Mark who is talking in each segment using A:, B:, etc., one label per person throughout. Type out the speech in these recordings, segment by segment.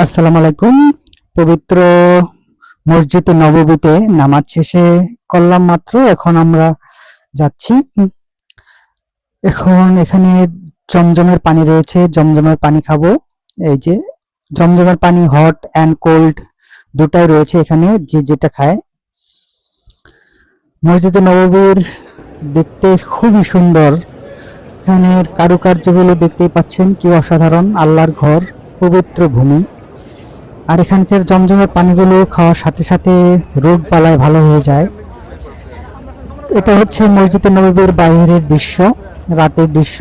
A: আসসালামু আলাইকুম। পবিত্র মসজিদ নববীতে নামাজ শেষে করলাম মাত্র। এখন আমরা যাচ্ছি। এখন এখানে জমজমের পানি রয়েছে, জমজমের পানি খাবো। এই যে জমজমের পানি হট অ্যান্ড কোল্ড দুটাই রয়েছে এখানে, যে যেটা খায়। মসজিদে নববীর দেখতে খুবই সুন্দর। এখানের কারুকার্যগুলো দেখতেই পাচ্ছেন, কি অসাধারণ। আল্লাহর ঘর, পবিত্র ভূমি। আর এখানকার জমজমের পানিগুলো খাওয়ার সাথে সাথে রোগ বালায় ভালো হয়ে যায়। এটা হচ্ছে মসজিদে নববীর বাইরের দৃশ্য, রাতের দৃশ্য।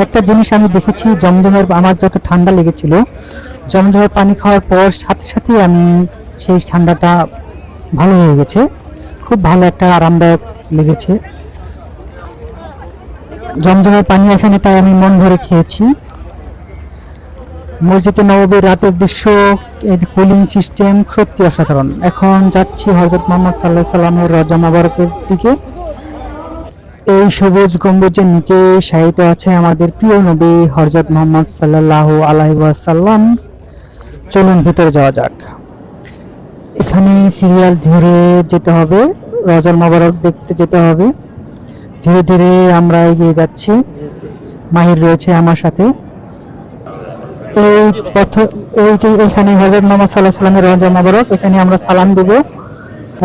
A: একটা জিনিস আমি দেখেছি, জমজমের, আমার যত ঠান্ডা লেগেছিল, জমজমের পানি খাওয়ার পর সাথে সাথে আমি সেই ঠান্ডাটা ভালো হয়ে গেছে। খুব ভালো একটা আরামদায়ক লেগেছে জমজমের পানি এখানে, তাই আমি মন ভরে খেয়েছি। মসজিদে নববীর রাতের দৃশ্য, কুলিং সিস্টেম সত্যি অসাধারণ। এখন যাচ্ছি হযরত মুহাম্মদ সাল্লাল্লাহু আলাইহি সাল্লামের রওজা মোবারকের দিকে। এই সবুজ গম্বুজের নিচে শায়িত আছে আমাদের প্রিয় নবী হযরত মুহাম্মদ সাল্লাল্লাহু আলাইহি ওয়াসাল্লাম। চলুন ভিতরে যাওয়া যাক। এখানে সিরিয়াল ধরে যেতে হবে, রওজা মোবারক দেখতে যেতে হবে। ধীরে ধীরে আমরা এগিয়ে যাচ্ছি। মাহির রয়েছে আমার সাথে। এই পথ, এখানে হযরত মুহাম্মদ সাল্লাল্লাহু আলাইহি সাল্লামের রওজা মোবারক। এখানে আমরা সালাম দেব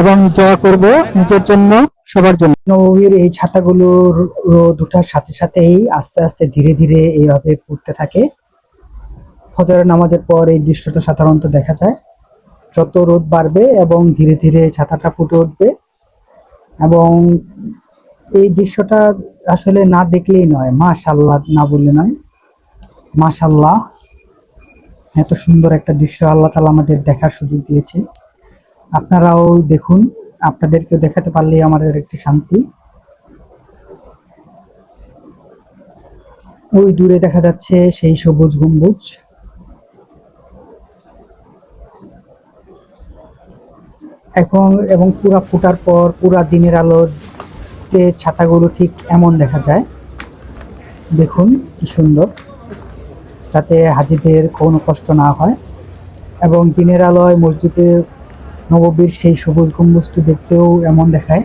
A: এবং দোয়া করব নিজের জন্য, সবার জন্য। নববীর এই ছাতাগুলোর রোদ ওঠার সাথে সাথেই আস্তে আস্তে ধীরে ধীরে এইভাবে ফুটতে থাকে। ফজরের নামাজের পর এই দৃশ্যটা সাধারণত দেখা যায়। যত রোদ বাড়বে এবং ধীরে ধীরে ছাতাটা ফুটে উঠবে, এবং এই দৃশ্যটা আসলে না দেখলেই নয়, মাশাআল্লাহ না বললে নয়। মাশাআল্লাহ, এত সুন্দর একটা দৃশ্য আল্লাহ তাআলা আমাদের দেখার সুযোগ দিয়েছে। আপনারাও দেখুন, আপনাদেরকেও দেখাতে পারলেই আমাদের একটি শান্তি। ওই দূরে দেখা যাচ্ছে সেই সবুজ গম্বুজ। এবং পুরা ফুটার পর পুরা দিনের আলোতে ছাতাগুলো ঠিক এমন দেখা যায়। দেখুন কি সুন্দর, যাতে হাজিদের কোনো কষ্ট না হয়। এবং দিনের আলোয় মসজিদে নববীর সেই সবুজ গম্বুজটি দেখতেও এমন দেখায়।